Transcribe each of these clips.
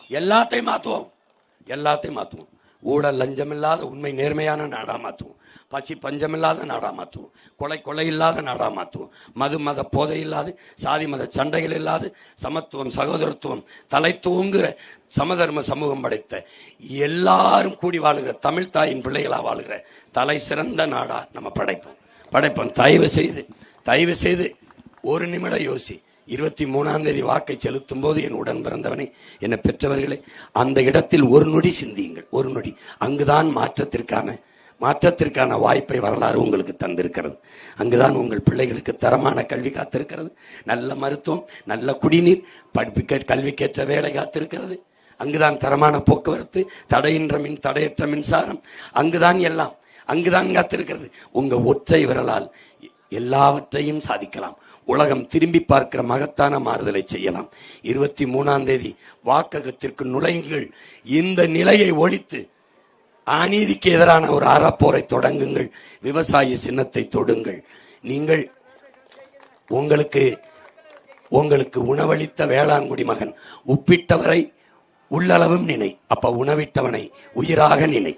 எல்லாத்தையும் மாற்றுவோம். ஊழல் லஞ்சம் இல்லாத உண்மை நேர்மையான நாடா மாற்றுவோம். பசி பஞ்சமில்லாத நாடா மாற்றுவோம். கொலை இல்லாத நாடா மாற்றுவோம். மத போதை இல்லாது, சாதி மத சண்டைகள் இல்லாது, சமத்துவம் சகோதரத்துவம் தலை தூங்குகிற சமதர்ம சமூகம் படைத்த எல்லாரும் கூடி வாழுகிற தமிழ் தாயின் பிள்ளைகளா வாழுகிற தலை சிறந்த நாடா நம்ம படைப்போம். தயவு செய்து ஒரு நிமிடம் யோசி. 23ஆம் தேதி வாக்கை செலுத்தும் போது என் உடன் பிறந்தவனை, என்னை பெற்றவர்களை, அந்த இடத்தில் ஒரு நொடி சிந்தியுங்கள். ஒரு நொடி. அங்குதான் மாற்றத்திற்கான வாய்ப்பை வரலாறு உங்களுக்கு தந்திருக்கிறது. அங்குதான் உங்கள் பிள்ளைகளுக்கு தரமான கல்வி காத்திருக்கிறது, நல்ல மருத்துவம், நல்ல குடிநீர், கல்விக்கேற்ற வேலை காத்திருக்கிறது. அங்குதான் தரமான போக்குவரத்து, தடையற்ற மின்சாரம், அங்குதான் காத்திருக்கிறது. உங்க ஒற்றை விரலால் எல்லாவற்றையும் சாதிக்கலாம். உலகம் திரும்பி பார்க்கிற மகத்தான மாறுதலை செய்யலாம். 23ஆம் தேதி வாக்ககத்திற்கு நுழையுங்கள். இந்த நிலையை ஒழித்து அநீதிக்கு எதிரான ஒரு அறப்போரை தொடங்குங்கள். விவசாய சின்னத்தை தொடுங்கள். நீங்கள் உங்களுக்கு உணவளித்த வேளாண்குடி மகன் உப்பிட்டவரை உள்ளளவும் நினை. அப்ப உணவிட்டவனை உயிராக நினை.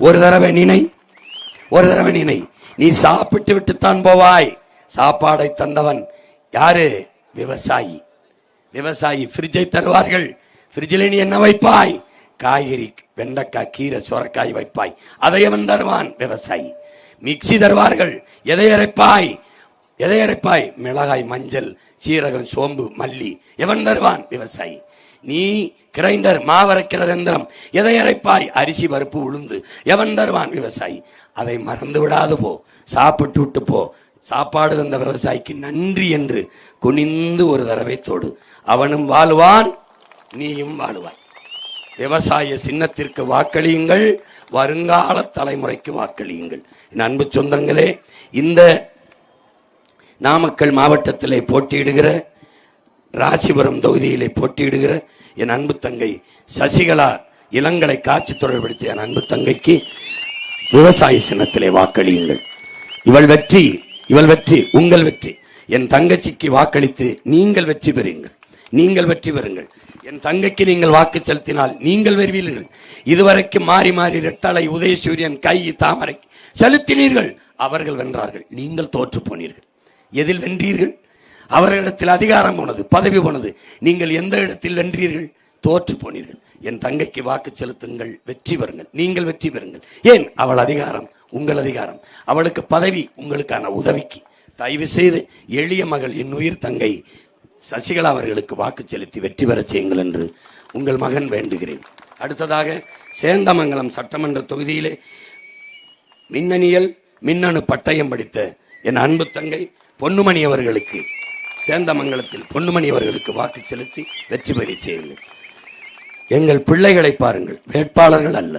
ஒரு தடவை நினை. நீ சாப்பிட்டு விட்டுத்தான் போவாய். சாப்பாடை தந்தவன் யாரு? விவசாயி. ஃப்ரிட்ஜை தருவார்கள். ஃப்ரிட்ஜில் நீ என்ன வைப்பாய்? காய்கறி, வெண்டைக்காய், கீரை, சொரக்காய் வைப்பாய். அதை அவன் தருவான், விவசாயி. மிக்சி தருவார்கள். எதை அரைப்பாய்? மிளகாய், மஞ்சள், சீரகம், சோம்பு, மல்லி. எவன் தருவான்? விவசாயி. நீ கிரைண்டர், மாவரைக்கிற எந்திரம். எதை அரைப்பாய்? அரிசி, பருப்பு, உளுந்து. எவன் தருவான்? விவசாயி. அதை மறந்து விடாது போ. சாப்பிட்டு விட்டு போ. சாப்பாடு தந்த விவசாயிக்கு நன்றி என்று குனிந்து ஒரு தடவை தோடு. அவனும் வாழ்வான், நீயும் வாழ்வாய். விவசாய சின்னத்திற்கு வாக்களியுங்கள். வருங்கால தலைமுறைக்கு வாக்களியுங்கள். என் அன்பு சொந்தங்களே, இந்த நாமக்கல் மாவட்டத்திலே போட்டியிடுகிற, ராசிபுரம் தொகுதியிலே போட்டியிடுகிற என் அன்பு தங்கை சசிகலா இளங்கலை காட்சி தொடர்படுத்திய என் அன்பு தங்கைக்கு விவசாய சின்னத்திலே வாக்களியுங்கள். இவள் வெற்றி, உங்கள் வெற்றி. என் தங்கச்சிக்கு வாக்களித்து நீங்கள் வெற்றி பெறுங்கள். என் தங்கைக்கு நீங்கள் வாக்கு செலுத்தினால் நீங்கள் வெறுவீர்கள். இதுவரைக்கும் மாறி ரெட்டலை, உதயசூரியன், கை, தாமரை செலுத்தினீர்கள். அவர்கள் வென்றார்கள், நீங்கள் தோற்று போனீர்கள். எதில் வென்றீர்கள்? அவர்களிடத்தில் அதிகாரம் போனது, பதவி போனது. நீங்கள் எந்த இடத்தில் வென்றீர்கள்? தோற்று போனீர்கள். என் தங்கைக்கு வாக்கு செலுத்துங்கள், வெற்றி பெறுங்கள். நீங்கள் வெற்றி பெறுங்கள். ஏன்? அவள் அதிகாரம் உங்கள் அதிகாரம், அவளுக்கு பதவி உங்களுக்கான உதவிக்கு. தயவு செய்து எளிய மகள், என் உயிர் தங்கை சசிகலா அவர்களுக்கு வாக்கு செலுத்தி வெற்றி பெற செய்யுங்கள் என்று உங்கள் மகன் வேண்டுகிறேன். அடுத்ததாக சேந்தமங்கலம் சட்டமன்ற தொகுதியிலே மின்னணு பட்டயம் படித்த என் அன்பு தங்கை பொன்னுமணி அவர்களுக்கு, சேந்தமங்கலத்தில் பொன்னுமணி அவர்களுக்கு வாக்கு செலுத்தி வெற்றி பெற செய்யுங்கள். எங்கள் பிள்ளைகளை பாருங்கள், வேட்பாளர்கள் அல்ல.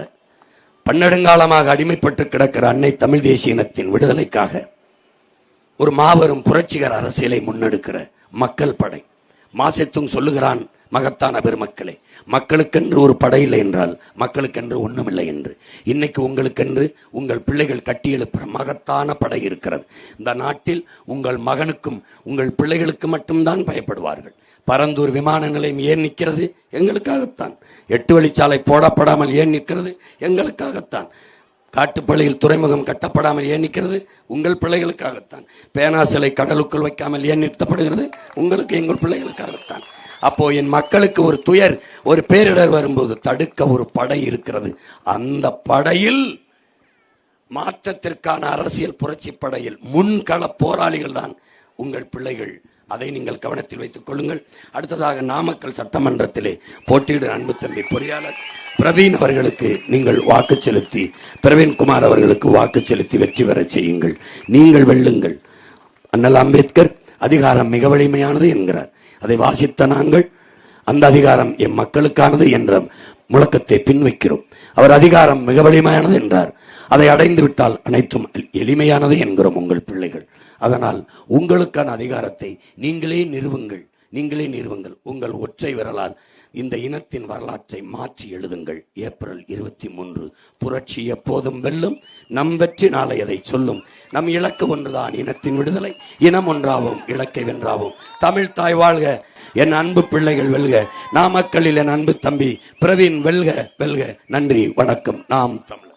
பன்னெடுங்காலமாக அடிமைப்பட்டு கிடக்கிற அன்னை தமிழ் தேசிய இனத்தின் விடுதலைக்காக ஒரு மாபெரும் புரட்சிகர அரசியலை முன்னெடுக்கிற மக்கள் படை. மாசெத்தும் சொல்லுகிறான், மகத்தான பெருமக்களே, மக்களுக்கென்று ஒரு படை இல்லை என்றால் மக்களுக்கென்று ஒண்ணுமில்லை என்று. இன்னைக்கு உங்களுக்கென்று உங்கள் பிள்ளைகள் கட்டி எழுப்புற மகத்தான படை இருக்கிறது. இந்த நாட்டில் உங்கள் மகனுக்கும் உங்கள் பிள்ளைகளுக்கு மட்டும்தான் பயப்படுவார்கள். பரந்தூர் விமான நிலையம் ஏன் நிற்கிறது? எங்களுக்காகத்தான். 8 வழிச்சாலை போடப்படாமல் ஏன் நிற்கிறது? எங்களுக்காகத்தான். காட்டுப்பள்ளியில் துறைமுகம் கட்டப்படாமல் ஏன் நிற்கிறது? உங்கள் பிள்ளைகளுக்காகத்தான். பேனா சிலை கடலுக்குள் வைக்காமல் ஏன் நிறுத்தப்படுகிறது? உங்களுக்கு, எங்கள் பிள்ளைகளுக்காகத்தான். அப்போ என் மக்களுக்கு ஒரு துயர், ஒரு பேரிடர் வரும்போது தடுக்க ஒரு படை இருக்கிறது. அந்த படையில், மாற்றத்திற்கான அரசியல் புரட்சி படையில் முன்கள போராளிகள் தான் உங்கள் பிள்ளைகள். அதை நீங்கள் கவனத்தில் வைத்துக் கொள்ளுங்கள். அடுத்ததாக நாமக்கல் சட்டமன்றத்திலே போட்டியிடும் அன்பு தம்பி பொறியாளர் பிரவீன் அவர்களுக்கு நீங்கள் வாக்கு செலுத்தி, பிரவீன்குமார் அவர்களுக்கு வாக்கு செலுத்தி வெற்றி பெற செய்யுங்கள். நீங்கள் வெல்லுங்கள். அண்ணல் அம்பேத்கர் அதிகாரம் மிக வலிமையானது என்கிறார். அதை வாசித்த நாங்கள் அந்த அதிகாரம் எம் மக்களுக்கானது என்ற முழக்கத்தை பின்வைக்கிறோம். அவர் அதிகாரம் மிக வலிமையானது என்றார். அதை அடைந்து விட்டால் அனைத்தும் எளிமையானது என்கிறோம் உங்கள் பிள்ளைகள். அதனால் உங்களுக்கான அதிகாரத்தை நீங்களே நிறுவுங்கள். உங்கள் ஒற்றை விரலால் இந்த இனத்தின் வரலாற்றை மாற்றி எழுதுங்கள். ஏப்ரல் 23 புரட்சி எப்போதும் வெல்லும். நம் வெற்றி நாளை அதை சொல்லும். நம் இலக்கு ஒன்றுதான், இனத்தின் விடுதலை. இனம் ஒன்றாவும், இலக்கை வென்றாவும். தமிழ் தாய் வாழ்க. என் அன்பு பிள்ளைகள் வெல்க. நாமக்கல்லில் என் அன்பு தம்பி பிரவீன் வெல்க வெல்க. நன்றி, வணக்கம். நாம் தமிழர்.